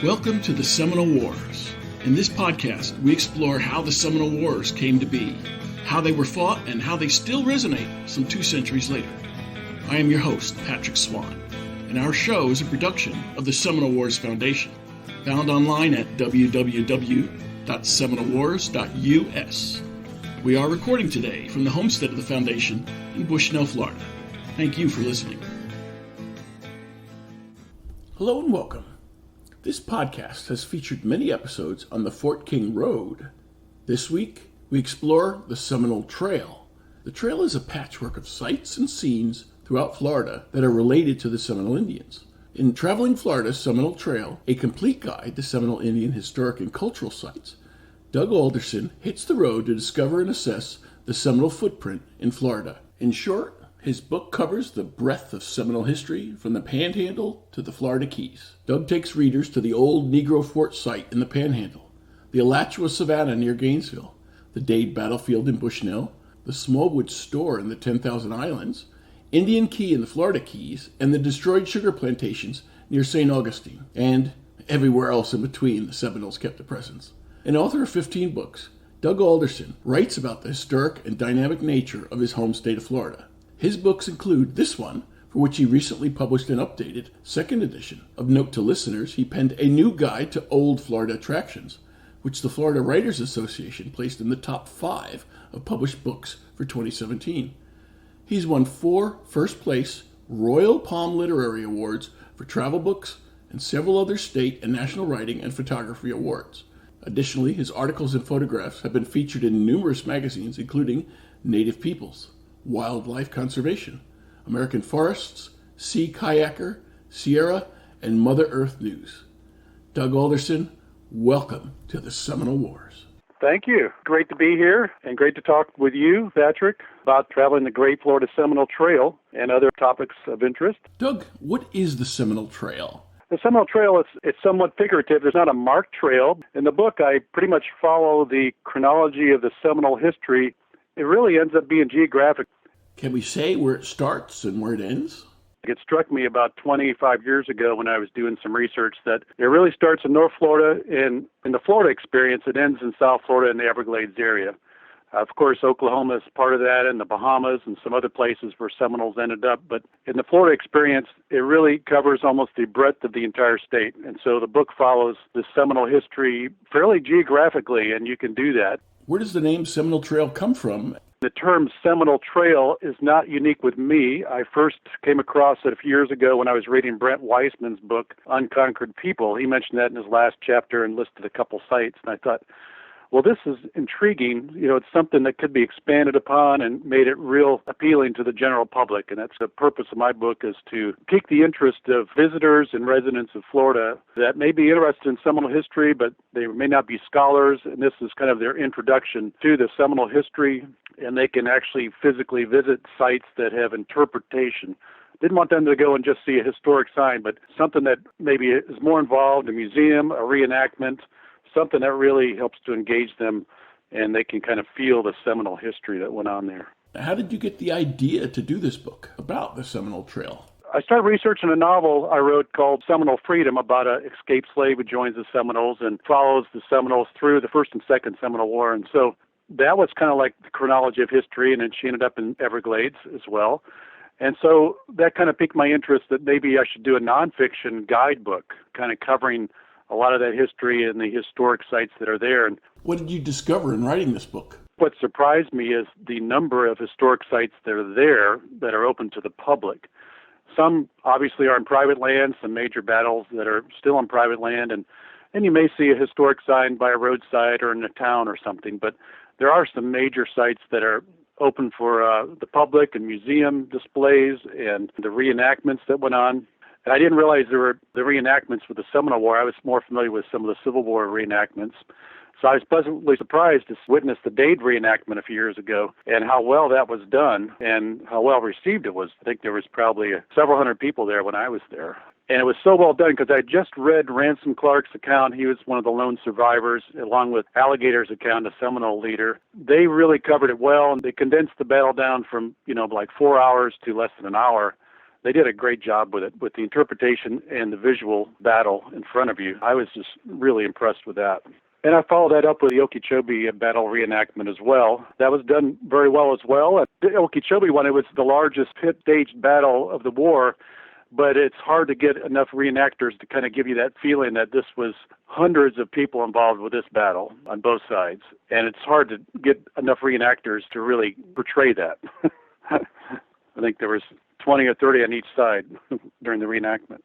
Welcome to the Seminole Wars. In this podcast, we explore how the Seminole Wars came to be, how they were fought, and how they still resonate some 2 centuries later. I am your host, Patrick Swan, and our show is a production of the Seminole Wars Foundation, found online at www.seminolewars.us. We are recording today from the homestead of the Foundation in Bushnell, Florida. Thank you for listening. Hello and welcome. This podcast has featured many episodes on the Fort King Road. This week, we explore the Seminole Trail. The trail is a patchwork of sights and scenes throughout Florida that are related to the Seminole Indians. In Traveling Florida Seminole Trail, a complete guide to Seminole Indian historic and cultural sites, Doug Alderson hits the road to discover and assess the Seminole footprint in Florida. In short, his book covers the breadth of Seminole history from the Panhandle to the Florida Keys. Doug takes readers to the Old Negro Fort site in the Panhandle, the Alachua Savannah near Gainesville, the Dade Battlefield in Bushnell, the Smallwood store in the 10,000 Islands, Indian Key in the Florida Keys, and the destroyed sugar plantations near St. Augustine, and everywhere else in between the Seminoles kept a presence. An author of 15 books, Doug Alderson writes about the historic and dynamic nature of his home state of Florida. His books include this one, for which he recently published an updated second edition. Of note to listeners, he penned a new guide to old Florida attractions, which the Florida Writers Association placed in the top 5 of published books for 2017. He's won 4 first-place Royal Palm Literary Awards for travel books and several other state and national writing and photography awards. Additionally, his articles and photographs have been featured in numerous magazines, including Native Peoples, Wildlife Conservation, American Forests, Sea Kayaker, Sierra, and Mother Earth News. Doug Alderson, welcome to the Seminole Wars. Thank you. Great to be here and great to talk with you, Patrick, about traveling the Great Florida Seminole Trail and other topics of interest. Doug, what is the Seminole Trail? The Seminole Trail, it's somewhat figurative. There's not a marked trail. In the book, I pretty much follow the chronology of the Seminole history. It really ends up being geographic. Can we say where it starts and where it ends? It struck me about 25 years ago when I was doing some research that it really starts in North Florida, and in the Florida experience, it ends in South Florida in the Everglades area. Of course, Oklahoma is part of that, and the Bahamas and some other places where Seminoles ended up. But in the Florida experience, it really covers almost the breadth of the entire state. And so the book follows the Seminole history fairly geographically, and you can do that. Where does the name Seminole Trail come from? The term Seminole Trail is not unique with me. I first came across it a few years ago when I was reading Brent Weissman's book, Unconquered People. He mentioned that in his last chapter and listed a couple sites. And I thought, well, this is intriguing. It's something that could be expanded upon and made it real appealing to the general public. And that's the purpose of my book, is to pique the interest of visitors and residents of Florida that may be interested in Seminole history, but they may not be scholars. And this is kind of their introduction to the Seminole history. And they can actually physically visit sites that have interpretation. Didn't want them to go and just see a historic sign, but something that maybe is more involved, a museum, a reenactment, something that really helps to engage them, and they can kind of feel the Seminole history that went on there. How did you get the idea to do this book about the Seminole Trail? I started researching a novel I wrote called Seminole Freedom, about an escaped slave who joins the Seminoles and follows the Seminoles through the First and Second Seminole War. And so that was kind of like the chronology of history, and then she ended up in Everglades as well. And so that kind of piqued my interest that maybe I should do a nonfiction guidebook kind of covering a lot of that history and the historic sites that are there. And what did you discover in writing this book? What surprised me is the number of historic sites that are there that are open to the public. Some obviously are in private land, some major battles that are still on private land, and you may see a historic sign by a roadside or in a town or something, but there are some major sites that are open for the public, and museum displays and the reenactments that went on. And I didn't realize there were the reenactments with the Seminole War. I was more familiar with some of the Civil War reenactments. So I was pleasantly surprised to witness the Dade reenactment a few years ago and how well that was done and how well received it was. I think there was probably several hundred people there when I was there. And it was so well done because I just read Ransom Clark's account. He was one of the lone survivors, along with Alligator's account, a Seminole leader. They really covered it well, and they condensed the battle down from, like 4 hours to less than an hour. They did a great job with it, with the interpretation and the visual battle in front of you. I was just really impressed with that. And I followed that up with the Okeechobee battle reenactment as well. That was done very well as well. The Okeechobee one, it was the largest pit-staged battle of the war, but it's hard to get enough reenactors to kind of give you that feeling that this was hundreds of people involved with this battle on both sides. And it's hard to get enough reenactors to really portray that. I think there was 20 or 30 on each side during the reenactment.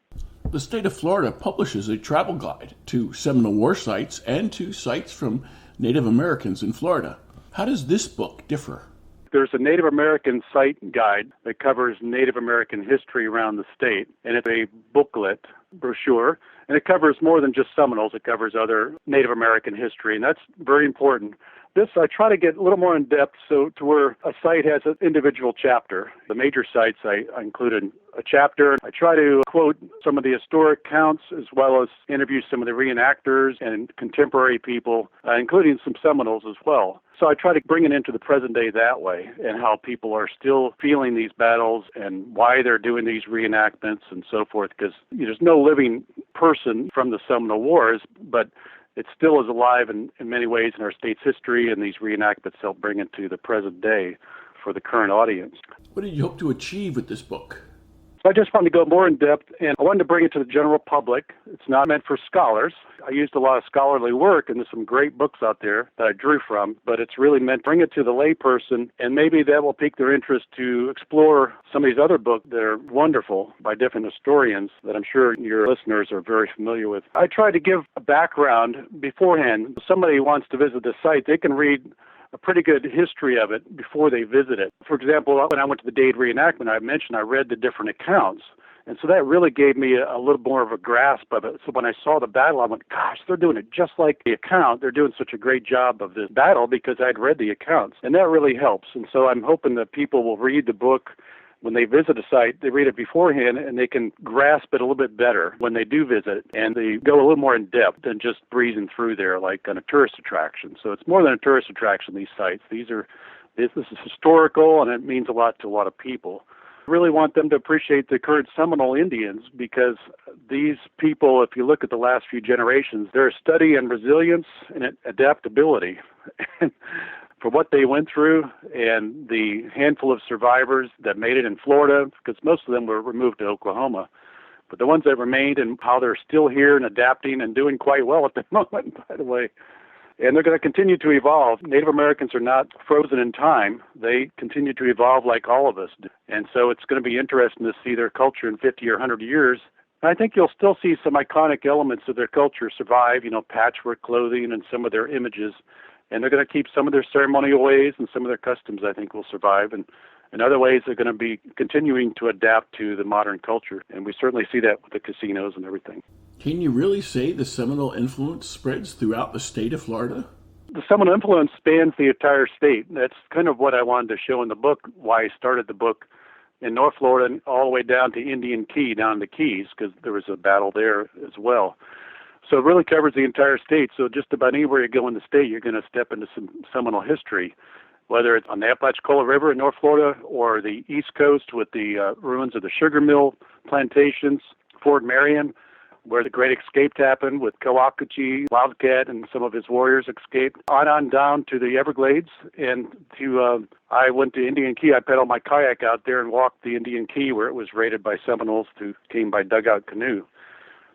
The state of Florida publishes a travel guide to Seminole war sites and to sites from Native Americans in Florida. How does this book differ? There's a Native American site guide that covers Native American history around the state, and it's a booklet, brochure, and it covers more than just Seminoles. It covers other Native American history, and that's very important. This, I try to get a little more in depth so to where a site has an individual chapter. The major sites, I included a chapter. I try to quote some of the historic accounts as well as interview some of the reenactors and contemporary people, including some Seminoles as well. So I try to bring it into the present day that way and how people are still feeling these battles and why they're doing these reenactments and so forth, because there's no living person from the Seminole Wars, but it still is alive in many ways in our state's history, and these reenactments help bring it to the present day for the current audience. What did you hope to achieve with this book? I just wanted to go more in depth, and I wanted to bring it to the general public. It's not meant for scholars. I used a lot of scholarly work, and there's some great books out there that I drew from, but it's really meant to bring it to the layperson, and maybe that will pique their interest to explore some of these other books that are wonderful by different historians that I'm sure your listeners are very familiar with. I try to give a background beforehand. If somebody wants to visit the site, they can read a pretty good history of it before they visit it. For example, when I went to the Dade reenactment, I mentioned I read the different accounts. And so that really gave me a little more of a grasp of it. So when I saw the battle, I went, gosh, they're doing it just like the account. They're doing such a great job of this battle because I'd read the accounts. And that really helps. And so I'm hoping that people will read the book when they visit a site, they read it beforehand, and they can grasp it a little bit better when they do visit, and they go a little more in depth than just breezing through there like on a tourist attraction. So it's more than a tourist attraction, these sites. This is historical, and it means a lot to a lot of people. I really want them to appreciate the current Seminole Indians, because these people, if you look at the last few generations, they're a study in resilience and adaptability. For what they went through and the handful of survivors that made it in Florida, because most of them were removed to Oklahoma. But the ones that remained and how they're still here and adapting and doing quite well at the moment, by the way. And they're going to continue to evolve. Native Americans are not frozen in time. They continue to evolve like all of us do. And so it's going to be interesting to see their culture in 50 or 100 years. And I think you'll still see some iconic elements of their culture survive, patchwork clothing and some of their images. And they're going to keep some of their ceremonial ways, and some of their customs, I think, will survive. And in other ways, they're going to be continuing to adapt to the modern culture. And we certainly see that with the casinos and everything. Can you really say the Seminole influence spreads throughout the state of Florida? The Seminole influence spans the entire state. That's kind of what I wanted to show in the book, why I started the book in North Florida and all the way down to Indian Key, down to Keys, because there was a battle there as well. So it really covers the entire state. So just about anywhere you go in the state, you're going to step into some Seminole history, whether it's on the Apalachicola River in North Florida or the East Coast with the ruins of the sugar mill plantations, Fort Marion, where the Great Escape happened with Coahuila, Wildcat, and some of his warriors escaped, on down to the Everglades. And I went to Indian Key. I pedaled my kayak out there and walked the Indian Key where it was raided by Seminoles who came by dugout canoe.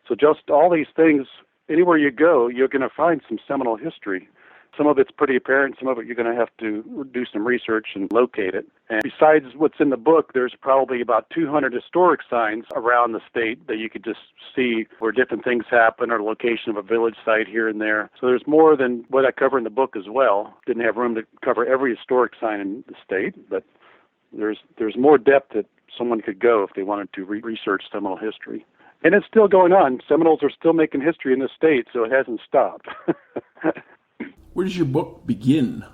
So just all these things, anywhere you go, you're going to find some Seminole history. Some of it's pretty apparent. Some of it you're going to have to do some research and locate it. And besides what's in the book, there's probably about 200 historic signs around the state that you could just see where different things happen or the location of a village site here and there. So there's more than what I cover in the book as well. Didn't have room to cover every historic sign in the state, but there's more depth that someone could go if they wanted to research Seminole history. And it's still going on. Seminoles are still making history in the state, so it hasn't stopped. Where does your book begin?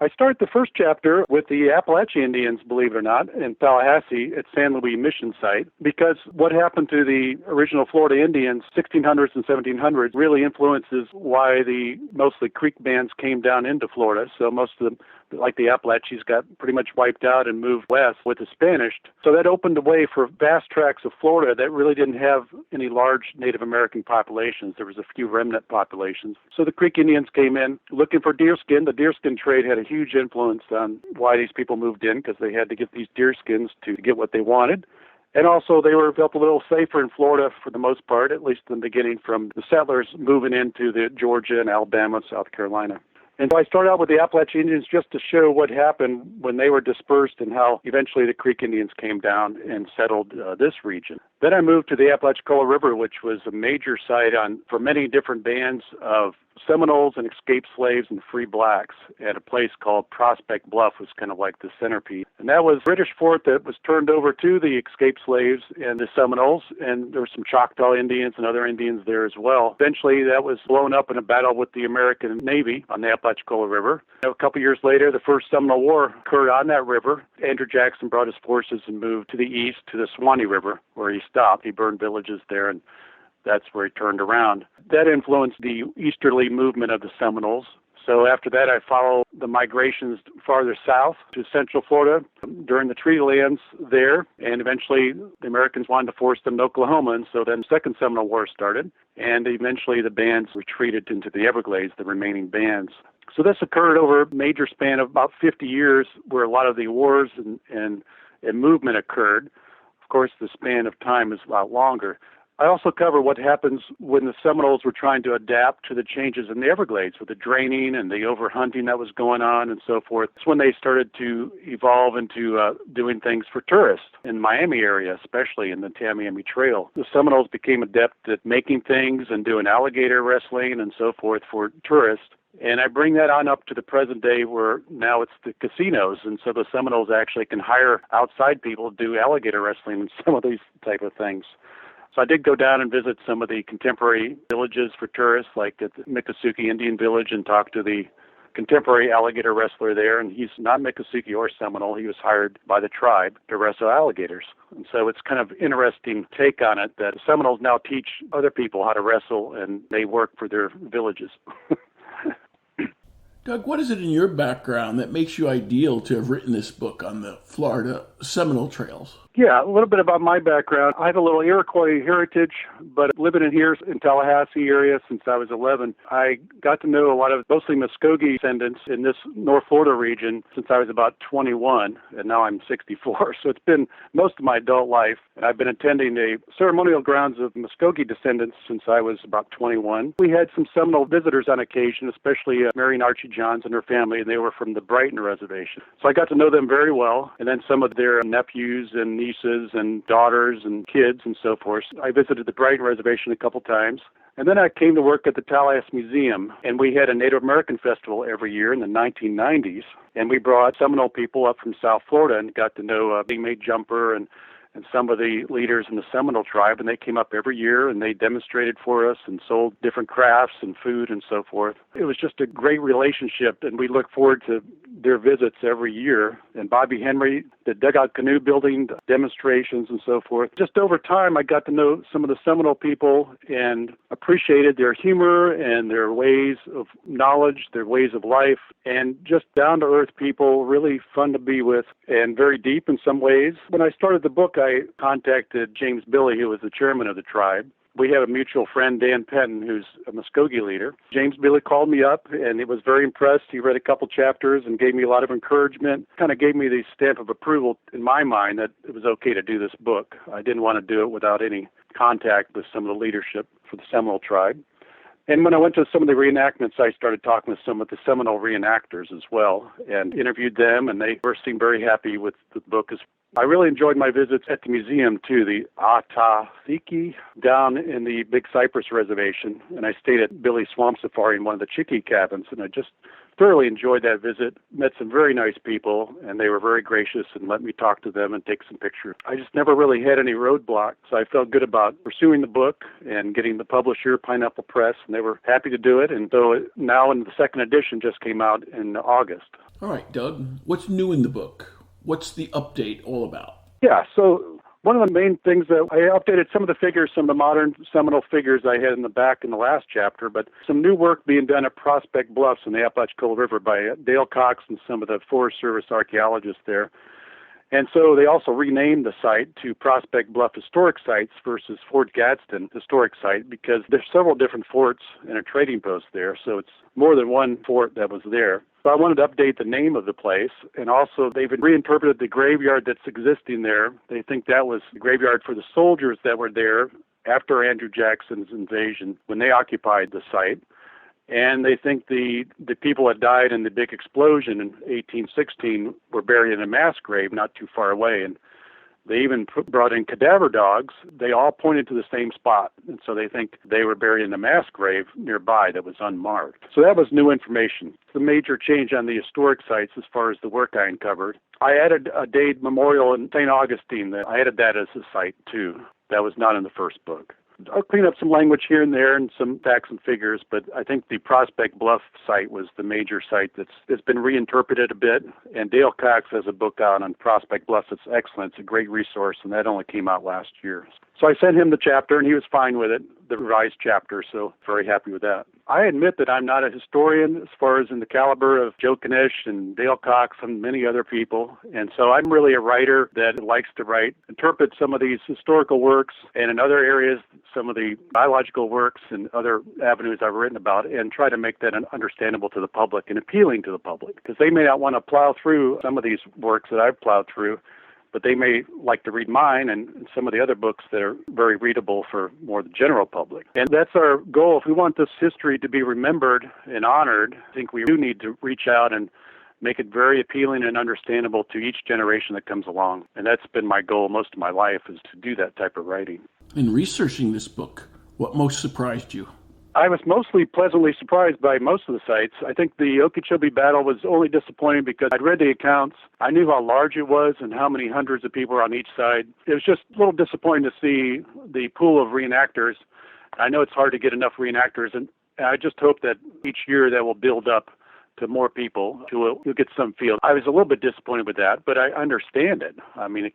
I start the first chapter with the Alachua Indians, believe it or not, in Tallahassee at San Luis Mission Site, because what happened to the original Florida Indians, 1600s and 1700s, really influences why the mostly Creek bands came down into Florida. So most of like the Appalachians, got pretty much wiped out and moved west with the Spanish. So that opened the way for vast tracts of Florida that really didn't have any large Native American populations. There was a few remnant populations. So the Creek Indians came in looking for deerskin. The deerskin trade had a huge influence on why these people moved in, because they had to get these deerskins to get what they wanted. And also they felt a little safer in Florida for the most part, at least in the beginning, from the settlers moving into the Georgia and Alabama, South Carolina. And so I started out with the Alachua Indians just to show what happened when they were dispersed and how eventually the Creek Indians came down and settled this region. Then I moved to the Alachua River, which was a major site for many different bands of Seminoles and escaped slaves and free blacks at a place called Prospect Bluff, was kind of like the centerpiece. And that was a British fort that was turned over to the escaped slaves and the Seminoles, and there were some Choctaw Indians and other Indians there as well. Eventually, that was blown up in a battle with the American Navy on the Alachua River. A couple years later, the first Seminole War occurred on that river. Andrew Jackson brought his forces and moved to the east to the Suwannee River, where he stopped. He burned villages there, and that's where he turned around. That influenced the easterly movement of the Seminoles. So after that, I followed the migrations farther south to central Florida during the Treaty Lands there, and eventually the Americans wanted to force them to Oklahoma, and so then the Second Seminole War started, and eventually the bands retreated into the Everglades, the remaining bands. So this occurred over a major span of about 50 years, where a lot of the wars and movement occurred. Of course, the span of time is a lot longer. I also cover what happens when the Seminoles were trying to adapt to the changes in the Everglades with the draining and the overhunting that was going on and so forth. It's when they started to evolve into doing things for tourists in Miami area, especially in the Tamiami Trail. The Seminoles became adept at making things and doing alligator wrestling and so forth for tourists. And I bring that on up to the present day, where now it's the casinos. And so the Seminoles actually can hire outside people to do alligator wrestling and some of these type of things. So I did go down and visit some of the contemporary villages for tourists, like at the Miccosukee Indian Village, and talk to the contemporary alligator wrestler there. And he's not Miccosukee or Seminole. He was hired by the tribe to wrestle alligators. And so it's kind of interesting take on it that the Seminoles now teach other people how to wrestle, and they work for their villages. Doug, what is it in your background that makes you ideal to have written this book on the Florida Seminole Trails? Yeah, a little bit about my background. I have a little Iroquois heritage, but living in here in Tallahassee area since I was 11, I got to know a lot of mostly Muskogee descendants in this North Florida region since I was about 21, and now I'm 64. So it's been most of my adult life, and I've been attending the ceremonial grounds of Muskogee descendants since I was about 21. We had some Seminole visitors on occasion, especially Mary and Archie Johns and her family, and they were from the Brighton Reservation. So I got to know them very well, and then some of their nephews and nieces and daughters and kids and so forth. I visited the Brighton Reservation a couple times. And then I came to work at the Tallahassee Museum, and we had a Native American festival every year in the 1990s. And we brought Seminole people up from South Florida and got to know Big Made Jumper and some of the leaders in the Seminole tribe, and they came up every year and they demonstrated for us and sold different crafts and food and so forth. It was just a great relationship, and we look forward to their visits every year. And Bobby Henry, the dugout canoe building demonstrations and so forth. Just over time, I got to know some of the Seminole people and appreciated their humor and their ways of knowledge, their ways of life, and just down-to-earth people, really fun to be with and very deep in some ways. When I started the book, I contacted James Billy, who was the chairman of the tribe. We have a mutual friend, Dan Penton, who's a Muskogee leader. James Billy called me up, and he was very impressed. He read a couple chapters and gave me a lot of encouragement, kind of gave me the stamp of approval in my mind that it was okay to do this book. I didn't want to do it without any contact with some of the leadership for the Seminole tribe. And when I went to some of the reenactments, I started talking with some of the Seminole reenactors as well and interviewed them, and they seemed very happy with the book. I really enjoyed my visits at the museum, too, the Atathiki down in the Big Cypress Reservation, and I stayed at Billy's Swamp Safari in one of the Chickee cabins, and I just thoroughly enjoyed that visit, met some very nice people, and they were very gracious and let me talk to them and take some pictures. I just never really had any roadblocks, so I felt good about pursuing the book and getting the publisher, Pineapple Press, and they were happy to do it. And so now the second edition just came out in August. All right, Doug, what's new in the book? What's the update all about? Yeah, so One of the main things that I updated some of the figures, some of the modern Seminole figures I had in the back in the last chapter, but some new work being done at Prospect Bluffs in the Alachua River by Dale Cox and some of the Forest Service archaeologists there. And so they also renamed the site to Prospect Bluff Historic Sites versus Fort Gadsden Historic Site because there's several different forts and a trading post there, so it's more than one fort that was there. So I wanted to update the name of the place, and also they've reinterpreted the graveyard that's existing there. They think that was the graveyard for the soldiers that were there after Andrew Jackson's invasion when they occupied the site. And they think the people that died in the big explosion in 1816 were buried in a mass grave not too far away. And they even brought in cadaver dogs. They all pointed to the same spot. And so they think they were buried in a mass grave nearby that was unmarked. So that was new information. The major change on the historic sites as far as the work I uncovered. I added a Dade Memorial in St. Augustine. I added that as a site too. That was not in the first book. I'll clean up some language here and there and some facts and figures, but I think the Prospect Bluff site was the major site that's been reinterpreted a bit. And Dale Cox has a book out on Prospect Bluff that's excellent. It's a great resource, and that only came out last year. So I sent him the chapter, and he was fine with it, the revised chapter, so very happy with that. I admit that I'm not a historian as far as in the caliber of Joe Knish and Dale Cox and many other people, and so I'm really a writer that likes to write, interpret some of these historical works, and in other areas, some of the biological works and other avenues I've written about, and try to make that understandable to the public and appealing to the public, because they may not want to plow through some of these works that I've plowed through, but they may like to read mine and some of the other books that are very readable for more the general public. And that's our goal. If we want this history to be remembered and honored, I think we do need to reach out and make it very appealing and understandable to each generation that comes along. And that's been my goal most of my life, is to do that type of writing. In researching this book, what most surprised you? I was mostly pleasantly surprised by most of the sites. I think the Okeechobee battle was only disappointing because I'd read the accounts. I knew how large it was and how many hundreds of people were on each side. It was just a little disappointing to see the pool of reenactors. I know it's hard to get enough reenactors, and I just hope that each year that will build up to more people who will get some feel. I was a little bit disappointed with that, but I understand it. I mean,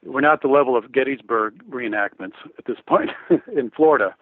we're not at the level of Gettysburg reenactments at this point in Florida.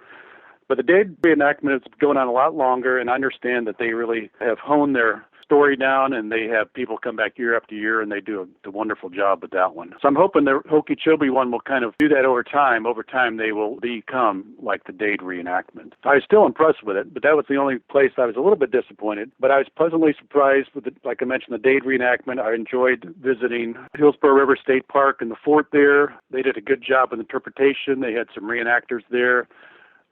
But the Dade reenactment is going on a lot longer, and I understand that they really have honed their story down, and they have people come back year after year, and they do a wonderful job with that one. So I'm hoping the Okeechobee one will kind of do that over time. Over time, they will become like the Dade reenactment. I was still impressed with it, but that was the only place I was a little bit disappointed. But I was pleasantly surprised with, like I mentioned, the Dade reenactment. I enjoyed visiting Hillsborough River State Park and the fort there. They did a good job with interpretation. They had some reenactors there.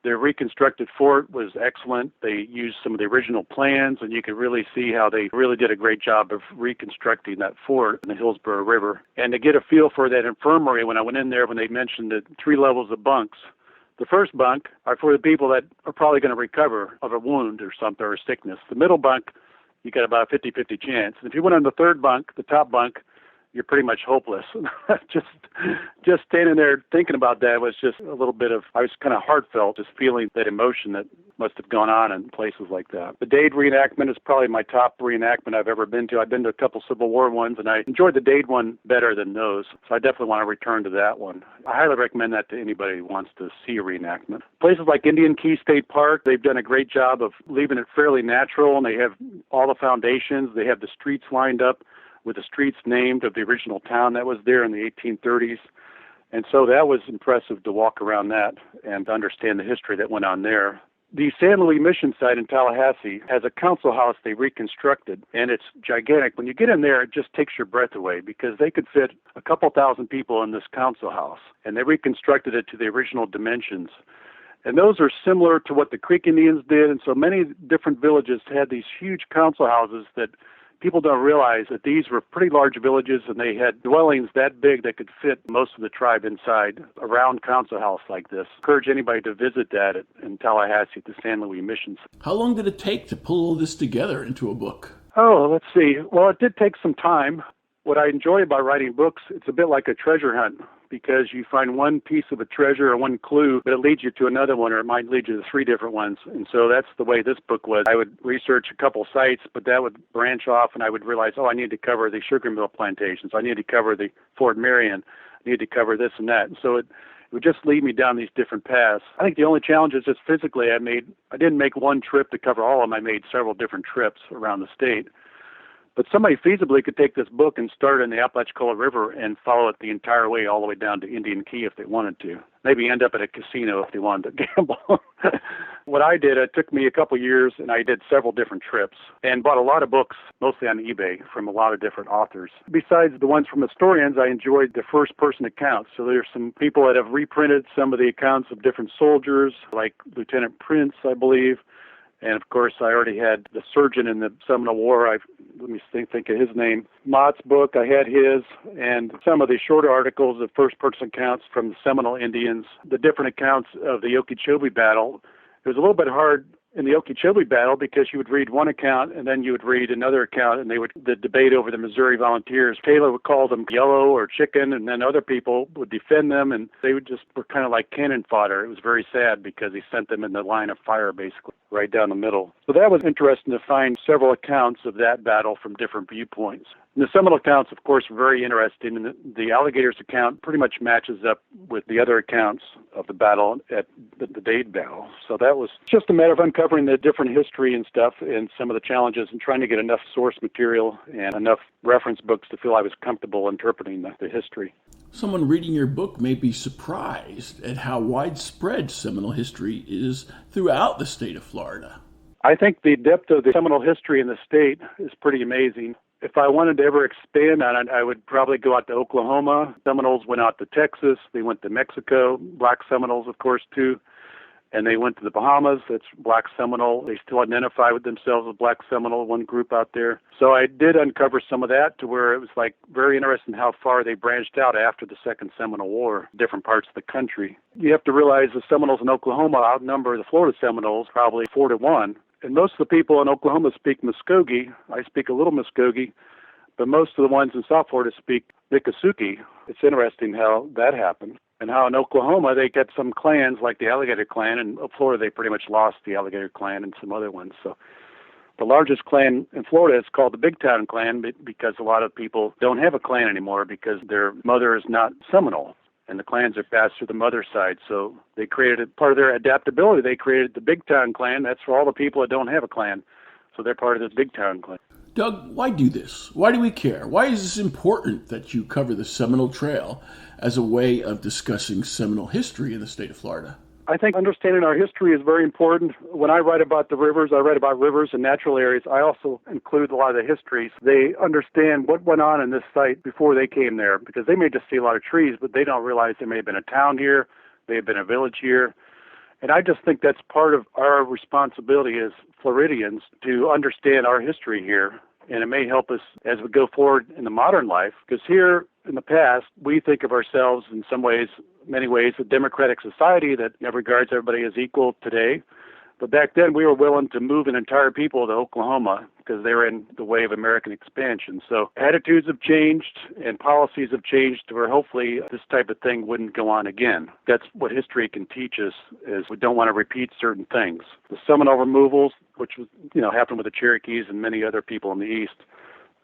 Their reconstructed fort was excellent. They used some of the original plans, and you could really see how they really did a great job of reconstructing that fort in the Hillsborough River. And to get a feel for that infirmary, when I went in there, when they mentioned the 3 levels of bunks, the first bunk are for the people that are probably going to recover of a wound or something or a sickness. The middle bunk, you got about a 50-50 chance. And if you went on the third bunk, the top bunk, you're pretty much hopeless. just standing there thinking about that was just a little bit of, I was kind of heartfelt, just feeling that emotion that must have gone on in places like that. The Dade reenactment is probably my top reenactment I've ever been to. I've been to a couple Civil War ones, and I enjoyed the Dade one better than those. So I definitely want to return to that one. I highly recommend that to anybody who wants to see a reenactment. Places like Indian Key State Park, they've done a great job of leaving it fairly natural, and they have all the foundations. They have the streets lined up with the streets named of the original town that was there in the 1830s. And so that was impressive to walk around that and to understand the history that went on there. The San Luis Mission site in Tallahassee has a council house they reconstructed, and it's gigantic. When you get in there, it just takes your breath away because they could fit a couple thousand people in this council house, and they reconstructed it to the original dimensions. And those are similar to what the Creek Indians did, and so many different villages had these huge council houses that people don't realize that these were pretty large villages, and they had dwellings that big that could fit most of the tribe inside a round council house like this. I encourage anybody to visit that in Tallahassee at the San Luis Missions. How long did it take to pull all this together into a book? Oh, let's see. Well, it did take some time. What I enjoy about writing books, it's a bit like a treasure hunt, because you find one piece of a treasure or one clue, but it leads you to another one, or it might lead you to 3 different ones. And so that's the way this book was. I would research a couple sites, but that would branch off, and I would realize, I need to cover the sugar mill plantations. I need to cover the Fort Marion. need to cover this and that. And so it would just lead me down these different paths. I think the only challenge is just physically I didn't make one trip to cover all of them. I made several different trips around the state. But somebody feasibly could take this book and start in the Alachua River and follow it the entire way, all the way down to Indian Key if they wanted to. Maybe end up at a casino if they wanted to gamble. What I did, it took me a couple years, and I did several different trips and bought a lot of books, mostly on eBay, from a lot of different authors. Besides the ones from historians, I enjoyed the first-person accounts. So there's some people that have reprinted some of the accounts of different soldiers, like Lieutenant Prince, I believe. And, of course, I already had the surgeon in the Seminole War. Let me think of his name. Mott's book, I had his, and some of the shorter articles of first-person accounts from the Seminole Indians, the different accounts of the Okeechobee battle. It was a little bit hard in the Okeechobee battle because you would read one account and then you would read another account, and the debate over the Missouri Volunteers. Taylor would call them yellow or chicken, and then other people would defend them, and they were kind of like cannon fodder. It was very sad because he sent them in the line of fire, basically, right down the middle. So that was interesting to find several accounts of that battle from different viewpoints. And the Seminole accounts, of course, were very interesting. And the Alligators account pretty much matches up with the other accounts of the battle at the Dade Battle. So that was just a matter of uncovering the different history and stuff and some of the challenges and trying to get enough source material and enough reference books to feel I was comfortable interpreting the history. Someone reading your book may be surprised at how widespread Seminole history is throughout the state of Florida. I think the depth of the Seminole history in the state is pretty amazing. If I wanted to ever expand on it, I would probably go out to Oklahoma. Seminoles went out to Texas. They went to Mexico. Black Seminoles, of course, too. And they went to the Bahamas. That's Black Seminole. They still identify with themselves as Black Seminole, one group out there. So I did uncover some of that to where it was like very interesting how far they branched out after the Second Seminole War, different parts of the country. You have to realize the Seminoles in Oklahoma outnumber the Florida Seminoles probably 4-1. And most of the people in Oklahoma speak Muskogee. I speak a little Muskogee, but most of the ones in South Florida speak Miccosukee. It's interesting how that happened, and how in Oklahoma they get some clans like the Alligator Clan, and in Florida they pretty much lost the Alligator Clan and some other ones. So the largest clan in Florida is called the Big Town Clan because a lot of people don't have a clan anymore because their mother is not Seminole. And the clans are passed through the mother side. So they created, part of their adaptability, they created the Big Town Clan. That's for all the people that don't have a clan. So they're part of this Big Town Clan. Doug, why do this? Why do we care? Why is this important that you cover the Seminole Trail as a way of discussing Seminole history in the state of Florida? I think understanding our history is very important. When I write about the rivers, I write about rivers and natural areas. I also include a lot of the histories. They understand what went on in this site before they came there, because they may just see a lot of trees, but they don't realize there may have been a town here, may have been a village here. And I just think that's part of our responsibility as Floridians to understand our history here. And it may help us as we go forward in the modern life, because here in the past, we think of ourselves in some ways, many ways, a democratic society that regards everybody as equal today. But back then, we were willing to move an entire people to Oklahoma because they were in the way of American expansion. So attitudes have changed and policies have changed to where hopefully this type of thing wouldn't go on again. That's what history can teach us, is we don't want to repeat certain things. The Seminole removals, which was, happened with the Cherokees and many other people in the East,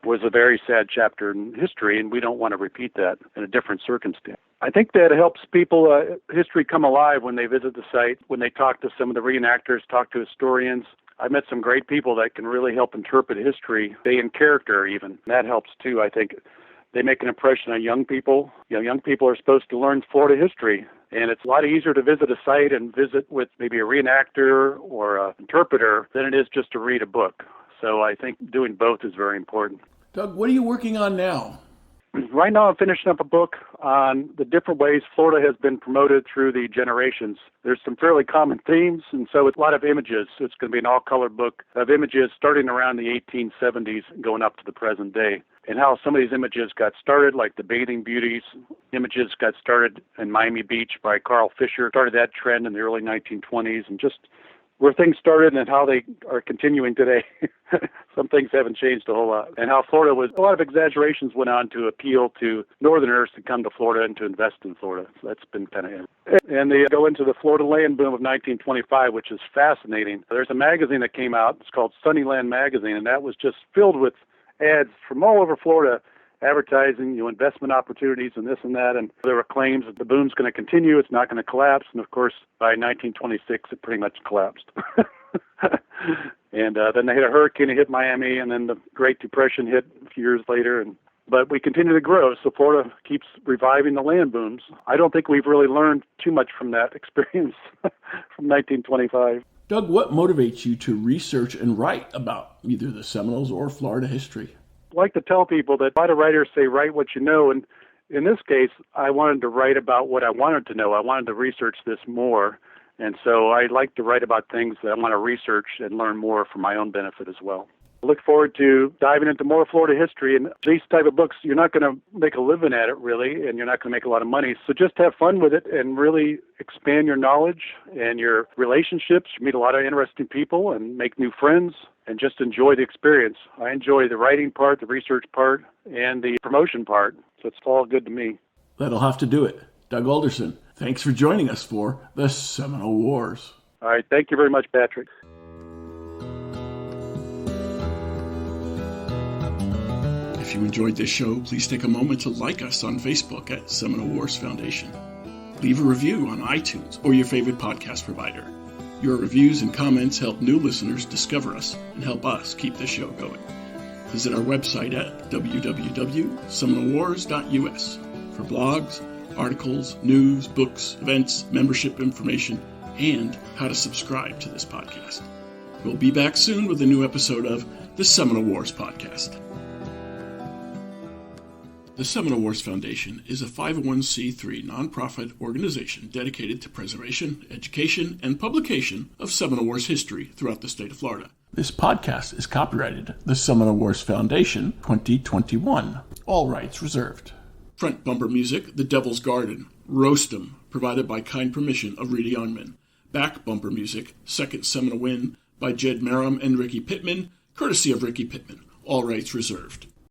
was a very sad chapter in history, and we don't want to repeat that in a different circumstance. I think that helps people, history come alive when they visit the site, when they talk to some of the reenactors, talk to historians. I met some great people that can really help interpret history, stay in character even. That helps too, I think. They make an impression on young people. Young people are supposed to learn Florida history, and it's a lot easier to visit a site and visit with maybe a reenactor or an interpreter than it is just to read a book. So I think doing both is very important. Doug, what are you working on now? Right now I'm finishing up a book on the different ways Florida has been promoted through the generations. There's some fairly common themes, and so it's a lot of images. It's going to be an all-color book of images starting around the 1870s going up to the present day, and how some of these images got started, like the bathing beauties. Images got started in Miami Beach by Carl Fisher, started that trend in the early 1920s, and just where things started and how they are continuing today. Some things haven't changed a whole lot. And how Florida was, a lot of exaggerations went on to appeal to Northerners to come to Florida and to invest in Florida. So that's been kind of it. And they go into the Florida land boom of 1925, which is fascinating. There's a magazine that came out. It's called Sunnyland Magazine, and that was just filled with ads from all over Florida advertising, investment opportunities and this and that. And there were claims that the boom's going to continue, it's not going to collapse. And of course, by 1926, it pretty much collapsed. And then they had a hurricane that hit Miami, and then the Great Depression hit a few years later. But we continue to grow, so Florida keeps reviving the land booms. I don't think we've really learned too much from that experience from 1925. Doug, what motivates you to research and write about either the Seminoles or Florida history? I like to tell people that a lot of writers say, write what you know. And in this case, I wanted to write about what I wanted to know. I wanted to research this more. And so I like to write about things that I want to research and learn more for my own benefit as well. I look forward to diving into more Florida history. And these type of books, you're not going to make a living at it, really, and you're not going to make a lot of money. So just have fun with it and really expand your knowledge and your relationships. You meet a lot of interesting people and make new friends and just enjoy the experience. I enjoy the writing part, the research part, and the promotion part. So it's all good to me. That'll have to do it. Doug Alderson, thanks for joining us for the Seminole Wars. All right. Thank you very much, Patrick. If you enjoyed this show, please take a moment to like us on Facebook at Seminole Wars Foundation. Leave a review on iTunes or your favorite podcast provider. Your reviews and comments help new listeners discover us and help us keep the show going. Visit our website at www.seminolewars.us for blogs, articles, news, books, events, membership information, and how to subscribe to this podcast. We'll be back soon with a new episode of the Seminole Wars Podcast. The Seminole Wars Foundation is a 501c3 nonprofit organization dedicated to preservation, education, and publication of Seminole Wars history throughout the state of Florida. This podcast is copyrighted the Seminole Wars Foundation 2021. All rights reserved. Front bumper music, The Devil's Garden, Roast 'em, provided by kind permission of Rita Youngman. Back bumper music, Second Seminole Win, by Jed Merrim and Ricky Pittman, courtesy of Ricky Pittman. All rights reserved.